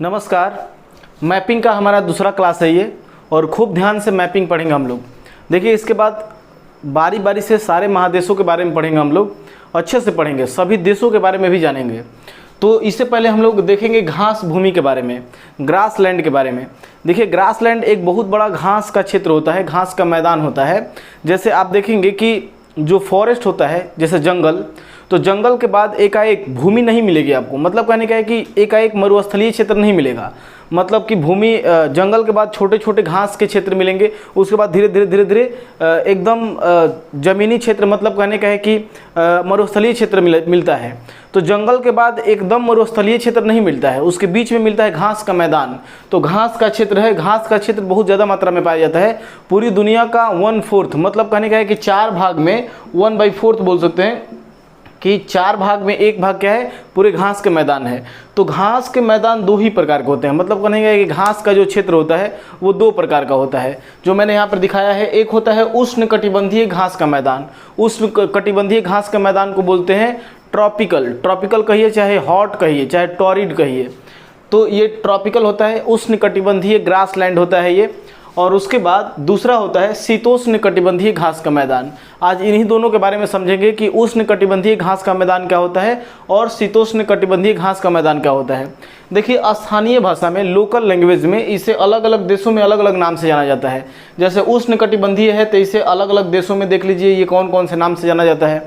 नमस्कार। मैपिंग का हमारा दूसरा क्लास है ये, और खूब ध्यान से मैपिंग पढ़ेंगे हम लोग। देखिए, इसके बाद बारी बारी से सारे महादेशों के बारे में पढ़ेंगे हम लोग, अच्छे से पढ़ेंगे, सभी देशों के बारे में भी जानेंगे। तो इससे पहले हम लोग देखेंगे घास भूमि के बारे में, ग्रास लैंड के बारे में। देखिए, ग्रास लैंड एक बहुत बड़ा घास का क्षेत्र होता है, घास का मैदान होता है। जैसे आप देखेंगे कि जो फॉरेस्ट होता है, जैसे जंगल, तो जंगल के बाद एकाएक भूमि नहीं मिलेगी आपको। मतलब कहने का है कि एकाएक मरुस्थलीय क्षेत्र नहीं मिलेगा। मतलब कि भूमि, जंगल के बाद छोटे छोटे घास के क्षेत्र मिलेंगे, उसके बाद धीरे धीरे एकदम ज़मीनी क्षेत्र, मतलब कहने का है कि मरुस्थलीय क्षेत्र मिलता है। तो जंगल के बाद एकदम मरुस्थलीय क्षेत्र नहीं मिलता है, उसके बीच में मिलता है घास का मैदान। तो घास का क्षेत्र है, घास का क्षेत्र बहुत ज़्यादा मात्रा में पाया जाता है। पूरी दुनिया का 1/4, मतलब कहने का है कि 4 भाग में 1/4 बोल सकते हैं कि 4 भाग में 1 भाग क्या है, पूरे घास के मैदान है। तो घास के मैदान 2 ही प्रकार के होते हैं। मतलब कहेंगे कि घास का जो क्षेत्र होता है वो 2 प्रकार का होता है, जो मैंने यहाँ पर दिखाया है। एक होता है उष्णकटिबंधीय घास का मैदान। उष्णकटिबंधीय घास का मैदान को बोलते हैं ट्रॉपिकल। ट्रॉपिकल कहिए, चाहे हॉट कहिए, चाहे टॉरिड कहिए, तो ये ट्रॉपिकल होता है, उष्णकटिबंधीय ग्रास लैंड होता है ये। और उसके बाद दूसरा होता है शीतोष्णकटिबंधीय घास का मैदान। आज इन्हीं दोनों के बारे में समझेंगे कि उष्णकटिबंधीय घास का मैदान क्या होता है और शीतोष्णकटिबंधीय घास का मैदान क्या होता है। देखिए, स्थानीय भाषा में, लोकल लैंग्वेज में इसे अलग अलग देशों में अलग अलग नाम से जाना जाता है। जैसे उष्णकटिबंधीय है तो इसे अलग अलग देशों में देख लीजिए ये कौन कौन से नाम से जाना जाता है।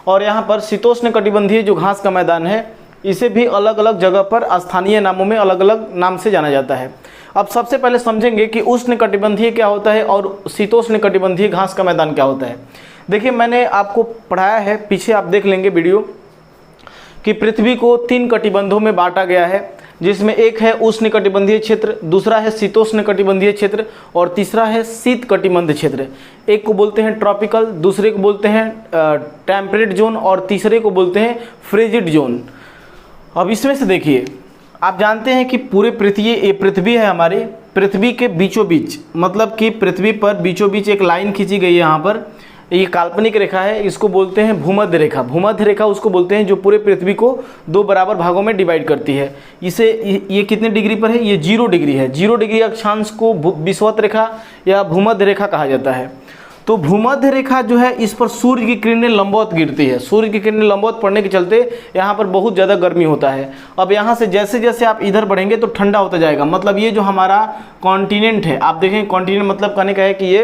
और यहाँ पर शीतोष्णकटिबंधीय जो घास का मैदान है, इसे भी अलग अलग जगह पर स्थानीय नामों में अलग अलग नाम से जाना जाता है। अब सबसे पहले समझेंगे कि उष्णकटिबंधीय क्या होता है और शीतोष्णकटिबंधीय घास का मैदान क्या होता है। देखिए, मैंने आपको पढ़ाया है, पीछे आप देख लेंगे वीडियो, कि पृथ्वी को 3 कटिबंधों में बांटा गया है, जिसमें एक है उष्णकटिबंधीय क्षेत्र, दूसरा है शीतोष्णकटिबंधीय क्षेत्र और तीसरा है शीत कटिबंध क्षेत्र। एक को बोलते हैं ट्रॉपिकल, दूसरे को बोलते हैं टेम्परेट जोन और तीसरे को बोलते हैं फ्रिजिड जोन। अब इसमें से देखिए, आप जानते हैं कि पूरे पृथ्वी है हमारी, पृथ्वी के बीचों बीच, मतलब कि पृथ्वी पर बीचों बीच एक लाइन खींची गई है। यहाँ पर ये काल्पनिक रेखा है, इसको बोलते हैं भूमध्य रेखा। भूमध्य रेखा उसको बोलते हैं जो पूरे पृथ्वी को 2 बराबर भागों में डिवाइड करती है। इसे ये कितने डिग्री पर है, ये 0 डिग्री है। 0 डिग्री अक्षांश को विषुवत रेखा या भूमध्य रेखा कहा जाता है। तो भूमध्य रेखा जो है, इस पर सूर्य की किरणें लंबवत गिरती है। सूर्य की किरणें लंबवत पड़ने के चलते यहाँ पर बहुत ज़्यादा गर्मी होता है। अब यहाँ से जैसे जैसे आप इधर बढ़ेंगे तो ठंडा होता जाएगा। मतलब ये जो हमारा कॉन्टिनेंट है, आप देखें कॉन्टिनेंट मतलब कहने का है कि ये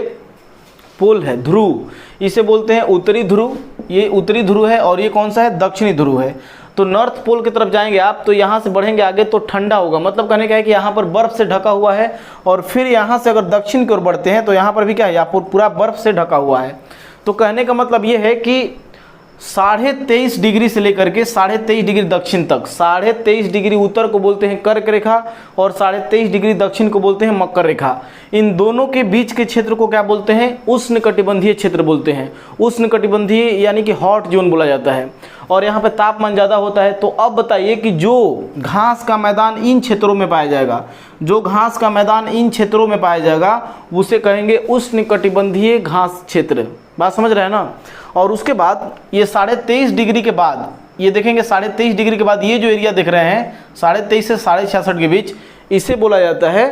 पोल है, ध्रुव, इसे बोलते हैं उत्तरी ध्रुव। ये उत्तरी ध्रुव है और ये कौन सा है, दक्षिणी ध्रुव है। तो नॉर्थ पोल की तरफ जाएंगे आप, तो यहाँ से बढ़ेंगे आगे तो ठंडा होगा। मतलब कहने का है कि यहाँ पर बर्फ़ से ढका हुआ है। और फिर यहाँ से अगर दक्षिण की ओर बढ़ते हैं तो यहाँ पर भी क्या है, यहाँ पर पूरा बर्फ़ से ढका हुआ है। तो कहने का मतलब ये है कि 23.5 डिग्री से लेकर के 23.5 डिग्री दक्षिण तक, 23.5 डिग्री उत्तर को बोलते हैं कर्क रेखा और 23.5 डिग्री दक्षिण को बोलते हैं मकर रेखा। इन दोनों के बीच के क्षेत्र को क्या बोलते हैं, उष्णकटिबंधीय क्षेत्र बोलते हैं। उष्णकटिबंधीय यानी कि हॉट जोन बोला जाता है। और यहाँ पे तापमान ज़्यादा होता है। तो अब बताइए कि जो घास का मैदान इन क्षेत्रों में पाया जाएगा, जो घास का मैदान इन क्षेत्रों में पाया जाएगा, उसे कहेंगे उष्णकटिबंधीय घास क्षेत्र। बात समझ रहे हैं ना। और उसके बाद ये 23.5 डिग्री के बाद, ये देखेंगे 23.5 डिग्री के बाद ये जो एरिया देख रहे हैं 23.5 से 66.5 के बीच, इसे बोला जाता है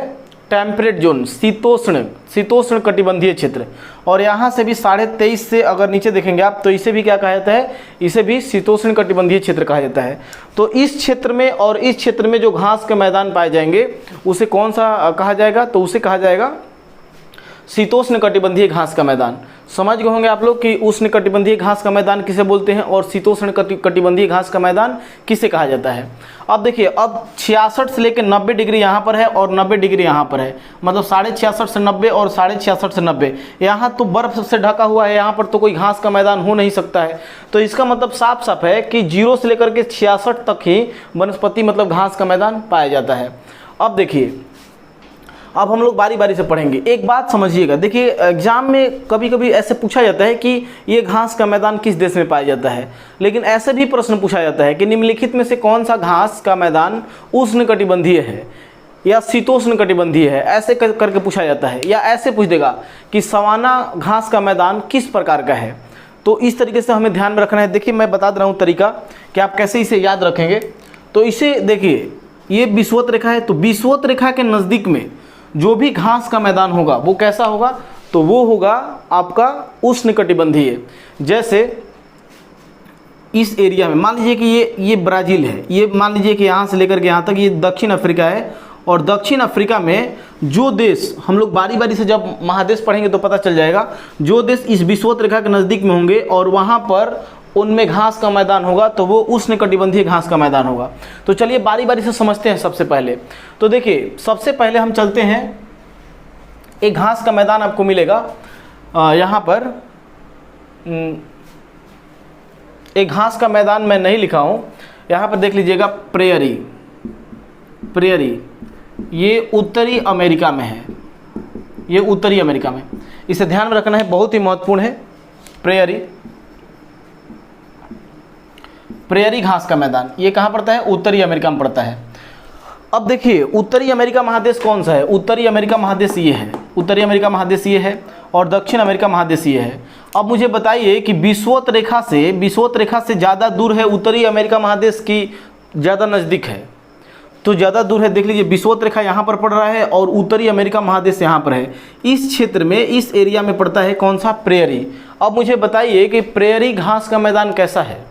टेम्परेट जोन, शीतोष्ण कटिबंधीय क्षेत्र। और यहाँ से भी 23.5 से अगर नीचे देखेंगे आप, तो इसे भी क्या कहा जाता है, इसे भी शीतोष्ण कटिबंधीय क्षेत्र कहा जाता है। तो इस क्षेत्र में और इस क्षेत्र में जो घास के मैदान पाए जाएंगे उसे कौन सा कहा जाएगा, तो उसे कहा जाएगा शीतोष्ण कटिबंधीय घास का मैदान। समझ गए होंगे आप लोग कि उष्ण कटिबंधीय घास का मैदान किसे बोलते हैं और शीतोष्ण कटिबंधीय घास का मैदान किसे कहा जाता है। अब देखिए, अब 66 से लेकर 90 डिग्री यहाँ पर है और 90 डिग्री यहाँ पर है। मतलब 66.5 से 90 और 66.5 से 90, यहाँ तो बर्फ से ढका हुआ है, यहाँ पर तो कोई घास का मैदान हो नहीं सकता है। तो इसका मतलब साफ साफ है कि 0 से लेकर के 66 तक ही वनस्पति मतलब घास का मैदान पाया जाता है। अब देखिए, अब हम लोग बारी बारी से पढ़ेंगे। एक बात समझिएगा, देखिए एग्जाम में कभी कभी ऐसे पूछा जाता है कि ये घास का मैदान किस देश में पाया जाता है। लेकिन ऐसे भी प्रश्न पूछा जाता है कि निम्नलिखित में से कौन सा घास का मैदान उष्णकटिबंधीय है या शीतोष्ण कटिबंधीय है, ऐसे करके पूछा जाता है। या ऐसे पूछ देगा कि सवाना घास का मैदान किस प्रकार का है। तो इस तरीके से हमें ध्यान में रखना है। देखिए मैं बता दे रहा हूँ तरीका कि आप कैसे इसे याद रखेंगे। तो इसे देखिए, ये विषुवत रेखा है, तो विषुवत रेखा के नज़दीक में जो भी घास का मैदान होगा वो कैसा होगा, तो वो होगा आपका उष्णकटिबंधीय। जैसे इस एरिया में मान लीजिए कि ये ब्राज़ील है, ये मान लीजिए कि यहाँ से लेकर के यहाँ तक ये दक्षिण अफ्रीका है, और दक्षिण अफ्रीका में जो देश, हम लोग बारी बारी से जब महादेश पढ़ेंगे तो पता चल जाएगा, जो देश इस विषुवत रेखा के नज़दीक में होंगे और वहाँ पर उनमें घास का मैदान होगा तो वो उष्णकटिबंधीय घास का मैदान होगा। तो चलिए बारी बारी से समझते हैं। सबसे पहले तो देखिए, सबसे पहले हम चलते हैं, एक घास का मैदान आपको मिलेगा यहाँ पर। एक घास का मैदान मैं नहीं लिखा हूँ, यहाँ पर देख लीजिएगा, प्रेयरी। प्रेयरी ये उत्तरी अमेरिका में है, ये उत्तरी अमेरिका में, इसे ध्यान में रखना है, बहुत ही महत्वपूर्ण है। प्रेयरी, प्रेयरी घास का मैदान ये कहाँ पड़ता है, उत्तरी अमेरिका में पड़ता है। अब देखिए उत्तरी अमेरिका महादेश कौन सा है, उत्तरी अमेरिका महादेश ये है, उत्तरी अमेरिका महादेश ये है, और दक्षिण अमेरिका महादेश ये है। अब मुझे बताइए कि विषुवत रेखा से ज़्यादा दूर है उत्तरी अमेरिका महादेश की ज़्यादा नज़दीक है, तो ज़्यादा दूर है। देख लीजिए विषुवत रेखा यहाँ पर पड़ रहा है और उत्तरी अमेरिका महादेश यहाँ पर है। इस क्षेत्र में, इस एरिया में पड़ता है कौन सा, प्रेयरी। अब मुझे बताइए कि प्रेयरी घास का मैदान कैसा है,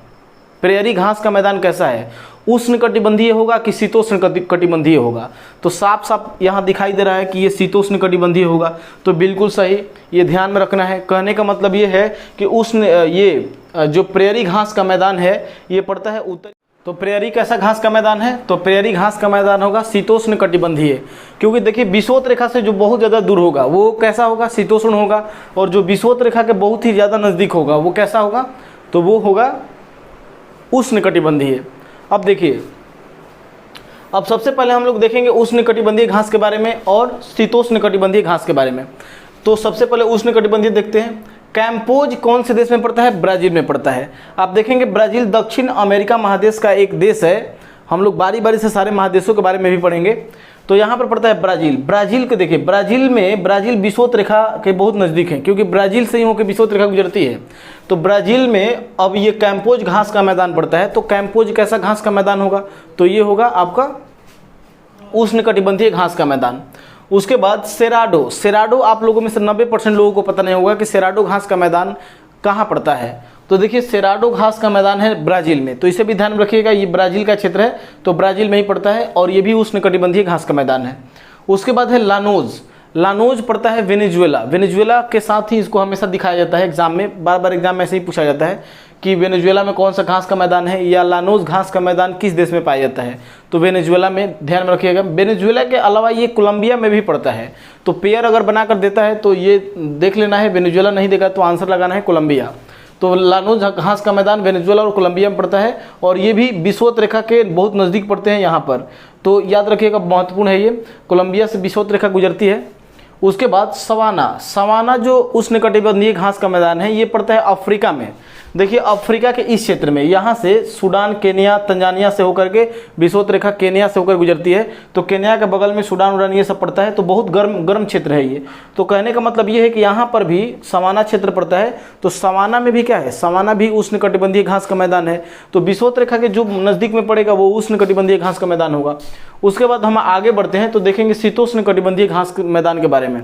प्रेयरी घास का मैदान कैसा है, उष्णकटिबंधीय होगा कि शीतोष्ण कटिबंधीय होगा। तो साफ साफ यहाँ दिखाई दे रहा है कि ये शीतोष्ण कटिबंधीय होगा, तो बिल्कुल सही, ये ध्यान में रखना है। कहने का मतलब ये है कि ये जो प्रेयरी घास का मैदान है ये पड़ता है उत्तरी। तो प्रेयरी कैसा घास का मैदान है, तो प्रेयरी घास का मैदान होगा शीतोष्ण कटिबंधीय, क्योंकि देखिए विषुवत रेखा से जो बहुत ज़्यादा दूर होगा वो कैसा होगा, शीतोष्ण होगा, और जो विषुवत रेखा के बहुत ही ज़्यादा नज़दीक होगा वो कैसा होगा, तो वो होगा उष्णकटिबंधीय। अब देखिए, अब सबसे पहले हम लोग देखेंगे उष्णकटिबंधीय घास के बारे में और शीतोष्ण कटिबंधीय घास के बारे में। तो सबसे पहले उष्णकटिबंधीय देखते हैं। कैम्पोज कौन से देश में पड़ता है, ब्राज़ील में पड़ता है। आप देखेंगे ब्राज़ील दक्षिण अमेरिका महादेश का एक देश है, हम लोग बारी बारी से सारे महादेशों के बारे में भी पढ़ेंगे। तो यहाँ पर पड़ता है ब्राज़ील। ब्राज़ील को देखिए, ब्राज़ील विषुवत रेखा के बहुत नज़दीक है, क्योंकि ब्राज़ील से ही होकर विषुवत रेखा गुजरती है। तो ब्राज़ील में अब ये कैम्पोज घास का मैदान पड़ता है। तो कैम्पोज कैसा घास का मैदान होगा, तो ये होगा आपका उष्णकटिबंधीय घास का मैदान। उसके बाद सेराडो आप लोगों में से 90% लोगों को पता नहीं होगा कि सेराडो घास का मैदान कहाँ पड़ता है। तो देखिए सेराडो घास का मैदान है ब्राज़ील में, तो इसे भी ध्यान में रखिएगा, ये ब्राज़ील का क्षेत्र है, तो ब्राज़ील में ही पड़ता है, और ये भी उष्णकटिबंधीय घास का मैदान है। उसके बाद है लानोज पड़ता है वेनेजुएला के साथ ही इसको हमेशा दिखाया जाता है एग्जाम में, बार बार एग्जाम में ऐसे ही पूछा जाता है कि वेनेजुएला में कौन सा घास का मैदान है, या लानोज घास का मैदान किस देश में पाया जाता है, तो वेनेजुएला में, ध्यान में रखिएगा। वेनेजुएला के अलावा ये कोलंबिया में भी पड़ता है, तो पेयर अगर बना कर देता है तो ये देख लेना है, वेनेजुएला नहीं देगा तो आंसर लगाना है कोलंबिया। तो लानोज घास का मैदान वेनेजुएला और कोलंबिया में पड़ता है, और ये भी विषुवत रेखा के बहुत नज़दीक पड़ते हैं यहाँ पर, तो याद रखिएगा, महत्वपूर्ण है ये, कोलंबिया से विषुवत रेखा गुजरती है। उसके बाद सवाना जो उष्णकटिबंधीय घास का मैदान है ये पड़ता है अफ्रीका में। देखिए अफ्रीका के इस क्षेत्र में, यहाँ से सूडान, केन्या, तंजानिया से होकर के विषुवत रेखा केन्या से होकर गुजरती है, तो केन्या के बगल में सूडान ये सब पड़ता है, तो बहुत गर्म क्षेत्र है ये। तो कहने का मतलब ये है कि यहाँ पर भी सवाना क्षेत्र पड़ता है, तो सवाना में भी क्या है, सवाना भी उष्णकटिबंधीय घास का मैदान है। तो विषुवत रेखा के जो नज़दीक में पड़ेगा वो उष्णकटिबंधीय घास का मैदान होगा। उसके बाद हम आगे बढ़ते हैं तो देखेंगे शीतोष्ण कटिबंधीय घास के मैदान के बारे में।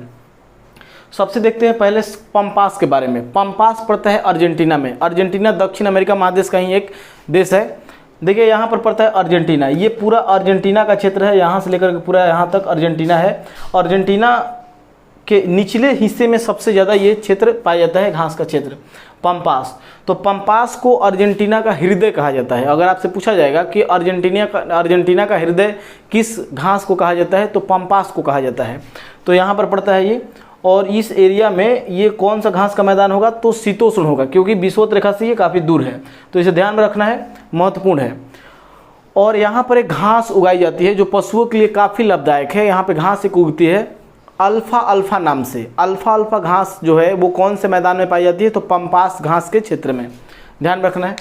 सबसे देखते हैं पहले पंपास के बारे में। पंपास पड़ता है अर्जेंटीना में। अर्जेंटीना दक्षिण अमेरिका महादेश का ही एक देश है। देखिए यहाँ पर पड़ता है अर्जेंटीना, ये पूरा अर्जेंटीना का क्षेत्र है, यहाँ से लेकर पूरा यहाँ तक अर्जेंटीना है। अर्जेंटीना के निचले हिस्से में सबसे ज़्यादा ये क्षेत्र पाया जाता है, घास का क्षेत्र पंपास। तो पंपास को अर्जेंटीना का हृदय कहा जाता है। अगर आपसे पूछा जाएगा कि अर्जेंटीना का हृदय किस घास को कहा जाता है, तो पंपास को कहा जाता है। तो यहाँ पर पड़ता है ये, और इस एरिया में ये कौन सा घास का मैदान होगा, तो शीतोष्ण होगा, क्योंकि विषुवत रेखा से ये काफ़ी दूर है, तो इसे ध्यान में रखना है, महत्वपूर्ण है। और यहाँ पर एक घास उगाई जाती है जो पशुओं के लिए काफ़ी लाभदायक है। यहाँ पे घास एक उगती है अल्फा नाम से। अल्फा घास जो है वो कौन से मैदान में पाई जाती है, तो पंपास घास के क्षेत्र में, ध्यान रखना है।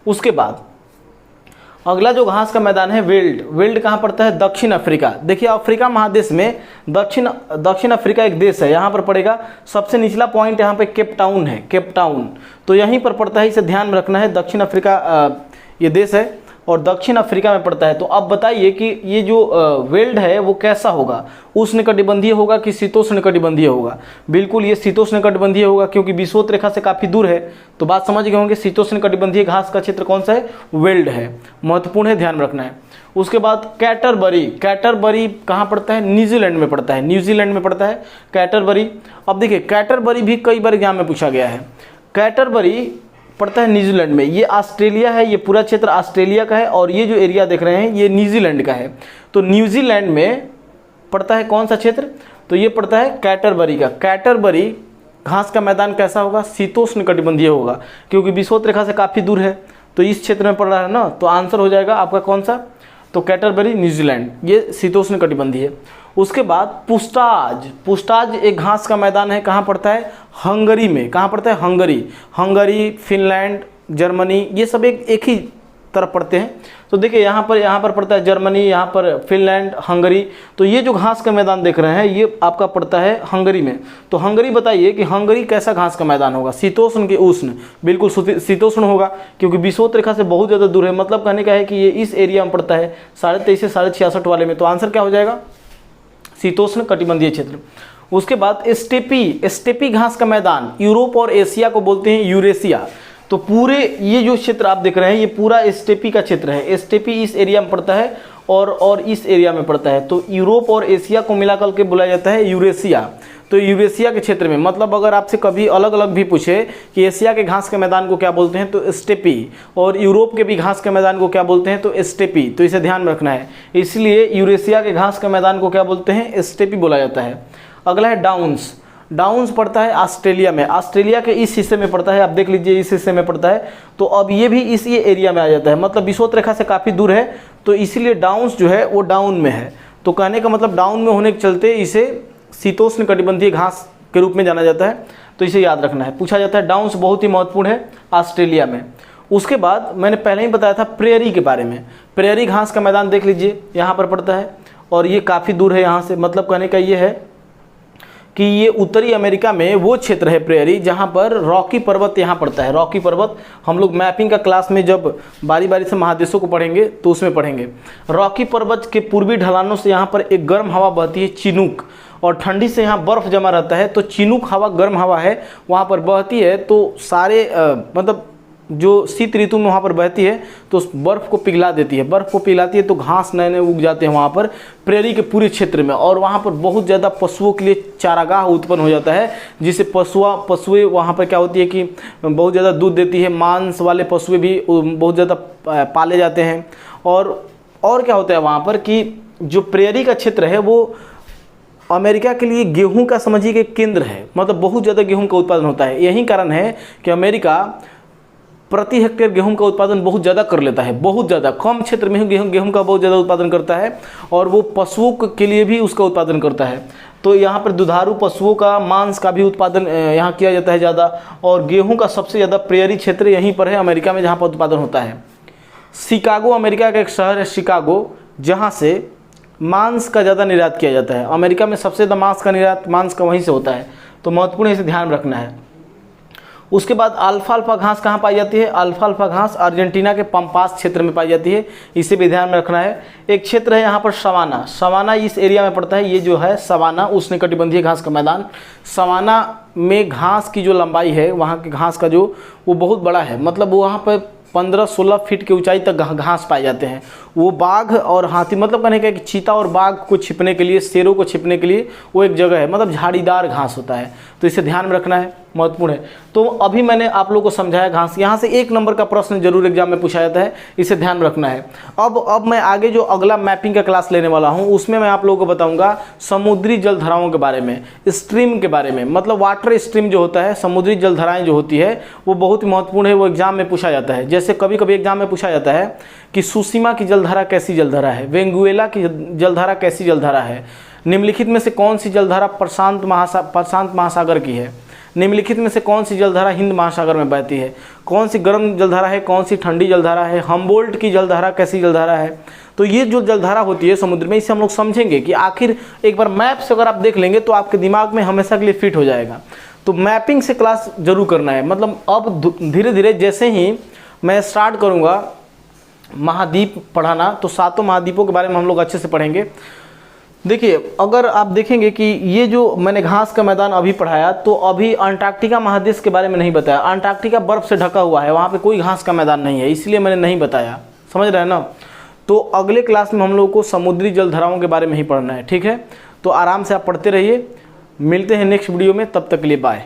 उसके बाद अगला जो घास का मैदान है वेल्ड कहाँ पड़ता है, दक्षिण अफ्रीका। देखिए अफ्रीका महादेश में दक्षिण अफ्रीका एक देश है, यहाँ पर पड़ेगा। सबसे निचला पॉइंट यहाँ पे केप टाउन है, केप टाउन, तो यहीं पर पड़ता है, इसे ध्यान में रखना है। दक्षिण अफ्रीका ये देश है, और दक्षिण अफ्रीका में पड़ता है। तो अब बताइए कि ये जो वेल्ड है वो कैसा होगा, उष्णकटिबंधीय होगा कि शीतोष्णकटिबंधीय होगा? बिल्कुल ये शीतोष्णकटिबंधीय होगा, क्योंकि विषुवत रेखा से काफ़ी दूर है। तो बात समझ गए होंगे, शीतोष्णकटिबंधीय घास का क्षेत्र कौन सा है? वेल्ड है। महत्वपूर्ण है, ध्यान रखना है। उसके बाद कैटरबरी, कैटरबरी कहाँ पड़ता है? न्यूजीलैंड में पड़ता है, न्यूजीलैंड में पड़ता है कैटरबरी। अब देखिए कैटरबरी भी कई बार एग्जाम में पूछा गया है। कैटरबरी पड़ता है न्यूजीलैंड में, ये ऑस्ट्रेलिया है, ये पूरा क्षेत्र ऑस्ट्रेलिया का है, और ये जो एरिया देख रहे हैं ये न्यूजीलैंड का है। तो न्यूजीलैंड में पड़ता है कौन सा क्षेत्र? तो ये पड़ता है कैटरबरी का। कैटरबरी घास का मैदान कैसा होगा? शीतोष्णकटिबंधीय होगा, क्योंकि विषुवत रेखा से काफ़ी दूर है, तो इस क्षेत्र में पड़ रहा है ना। तो आंसर हो जाएगा आपका कौन सा? तो कैटरबरी न्यूजीलैंड, ये शीतोष्णकटिबंधीय है। उसके बाद पुस्ताज, पुस्ताज एक घास का मैदान है, कहाँ पड़ता है? हंगरी में। कहाँ पड़ता है? हंगरी। हंगरी, फिनलैंड, जर्मनी, ये सब एक ही तरफ पड़ते हैं। तो देखिए यहाँ पर पड़ता है जर्मनी, यहाँ पर फिनलैंड, हंगरी। तो ये जो घास का मैदान देख रहे हैं ये आपका पड़ता है हंगरी में। तो हंगरी बताइए कि हंगरी कैसा घास का मैदान होगा? शीतोष्ण के उष्ण? बिल्कुल शीतोष्ण होगा, क्योंकि विषुवत रेखा से बहुत ज़्यादा दूर है। मतलब कहने का है कि ये इस एरिया में पड़ता है 23.5 से 66 वाले में। तो आंसर क्या हो जाएगा? शीतोष्ण कटिबंधीय क्षेत्र। उसके बाद स्टेपी, स्टेपी घास का मैदान यूरोप और एशिया को बोलते हैं यूरेशिया। तो पूरे ये जो क्षेत्र आप देख रहे हैं ये पूरा स्टेपी का क्षेत्र है। स्टेपी इस एरिया में पड़ता है और इस एरिया में पड़ता है। तो यूरोप और एशिया को मिलाकर के बुलाया जाता है यूरेशिया। तो यूरेशिया के क्षेत्र में, मतलब अगर आपसे कभी अलग अलग भी पूछे कि एशिया के घास के मैदान को क्या बोलते हैं, तो स्टेपी, और यूरोप के भी घास के मैदान को क्या बोलते हैं, तो स्टेपी। तो इसे ध्यान रखना है। इसलिए यूरेशिया के घास के मैदान को क्या बोलते हैं? स्टेपी बोला जाता है। अगला है डाउन्स। डाउन्स पड़ता है ऑस्ट्रेलिया में, ऑस्ट्रेलिया के इस हिस्से में पड़ता है। आप देख लीजिए इस हिस्से में पड़ता है। तो अब ये भी इस ये एरिया में आ जाता है, मतलब विषुवत रेखा से काफ़ी दूर है, तो इसीलिए डाउन्स जो है वो डाउन में है। तो कहने का मतलब डाउन में होने के चलते इसे शीतोष्ण कटिबंधीय घास के रूप में जाना जाता है। तो इसे याद रखना है, पूछा जाता है। डाउन्स बहुत ही महत्वपूर्ण है ऑस्ट्रेलिया में। उसके बाद मैंने पहले ही बताया था प्रेयरी के बारे में। प्रेयरी घास का मैदान देख लीजिए, यहाँ पर पड़ता है और ये काफ़ी दूर है यहाँ से। मतलब कहने का ये है कि ये उत्तरी अमेरिका में वो क्षेत्र है प्रेयरी जहाँ पर रॉकी पर्वत यहाँ पड़ता है। रॉकी पर्वत हम लोग मैपिंग का क्लास में जब बारी बारी से महादेशों को पढ़ेंगे तो उसमें पढ़ेंगे। रॉकी पर्वत के पूर्वी ढलानों से यहाँ पर एक गर्म हवा बहती है, चिनूक, और ठंडी से यहाँ बर्फ़ जमा रहता है। तो चिनूक हवा, गर्म हवा है, वहाँ पर बहती है। तो सारे मतलब जो शीत ऋतु में वहाँ पर बहती है तो उस बर्फ़ को पिघला देती है। बर्फ़ को पिघलाती है तो घास नए नए उग जाते हैं वहाँ पर प्रेरी के पूरे क्षेत्र में। और वहाँ पर बहुत ज़्यादा पशुओं के लिए चारागाह उत्पन्न हो जाता है, जिससे पशुएं वहाँ पर क्या होती है कि बहुत ज़्यादा दूध देती है। मांस वाले पशुएं भी बहुत ज़्यादा पाले जाते हैं। और क्या होता है वहाँ पर कि जो प्रेरी का क्षेत्र है वो अमेरिका के लिए गेहूं का समझिए कि केंद्र है। मतलब बहुत ज़्यादा गेहूं का उत्पादन होता है। यही कारण है कि अमेरिका प्रति हेक्टेयर गेहूं का उत्पादन बहुत ज़्यादा कर लेता है। बहुत ज़्यादा कम क्षेत्र में गेहूं का बहुत ज़्यादा उत्पादन करता है, और वो पशुओं के लिए भी उसका उत्पादन करता है। तो यहाँ पर दुधारू पशुओं का मांस का भी उत्पादन यहाँ किया जाता है ज़्यादा। और गेहूं का सबसे ज़्यादा प्रेयरी क्षेत्र यहीं पर है अमेरिका में, जहाँ पर उत्पादन होता है। शिकागो अमेरिका का एक शहर है, शिकागो, जहाँ से मांस का ज़्यादा निर्यात किया जाता है। अमेरिका में सबसे ज़्यादा मांस का वहीं से होता है। तो महत्वपूर्ण है, इसे ध्यान रखना है। उसके बाद अल्फाल्फा घास कहाँ पाई जाती है? अल्फाल्फा घास अर्जेंटीना के पंपास क्षेत्र में पाई जाती है। इसे भी ध्यान में रखना है। एक क्षेत्र है यहाँ पर सवाना, सवाना इस एरिया में पड़ता है। ये जो है सवाना, उष्णकटिबंधीय घास का मैदान। सवाना में घास की जो लंबाई है, वहाँ के घास का जो वो बहुत बड़ा है। मतलब वो वहाँ पर 15-16 फीट की ऊंचाई तक घास पाए जाते हैं। वो बाघ और हाथी, मतलब कहने का कि चीता और बाघ को छिपने के लिए, शेरों को छिपने के लिए वो एक जगह है। मतलब झाड़ीदार घास होता है। तो इसे ध्यान में रखना है, महत्वपूर्ण है। तो अभी मैंने आप लोगों को समझाया घास। यहाँ से 1 नंबर का प्रश्न जरूर एग्जाम में पूछा जाता है, इसे ध्यान रखना है। अब मैं आगे जो अगला मैपिंग का क्लास लेने वाला हूँ उसमें मैं आप लोगों को बताऊँगा समुद्री जलधाराओं के बारे में, स्ट्रीम के बारे में। मतलब वाटर स्ट्रीम जो होता है, समुद्री जलधाराएँ जो होती है वो बहुत ही महत्वपूर्ण है। वो एग्जाम में पूछा जाता है। जैसे कभी कभी एग्जाम में पूछा जाता है कि सुसीमा की जलधारा कैसी जलधारा है, वेंगुएला की जलधारा कैसी जलधारा है, निम्नलिखित में से कौन सी जलधारा प्रशांत महासागर की है, निम्नलिखित में से कौन सी जलधारा हिंद महासागर में बहती है, कौन सी गर्म जलधारा है, कौन सी ठंडी जलधारा है, हम्बोल्ट की जलधारा कैसी जलधारा है। तो ये जो जलधारा होती है समुद्र में, इसे हम लोग समझेंगे कि आखिर एक बार मैप से अगर आप देख लेंगे तो आपके दिमाग में हमेशा के लिए फिट हो जाएगा। तो मैपिंग से क्लास जरूर करना है। मतलब अब धीरे धीरे जैसे ही मैं स्टार्ट करूँगा महाद्वीप पढ़ाना, तो 7 महाद्वीपों के बारे में हम लोग अच्छे से पढ़ेंगे। देखिए अगर आप देखेंगे कि ये जो मैंने घास का मैदान अभी पढ़ाया, तो अभी अंटार्कटिका महादेश के बारे में नहीं बताया। अंटार्कटिका बर्फ से ढका हुआ है, वहाँ पे कोई घास का मैदान नहीं है, इसलिए मैंने नहीं बताया, समझ रहे हैं ना। तो अगले क्लास में हम लोग को समुद्री जलधाराओं के बारे में ही पढ़ना है, ठीक है। तो आराम से आप पढ़ते रहिए, मिलते हैं नेक्स्ट वीडियो में, तब तक के लिए बाय।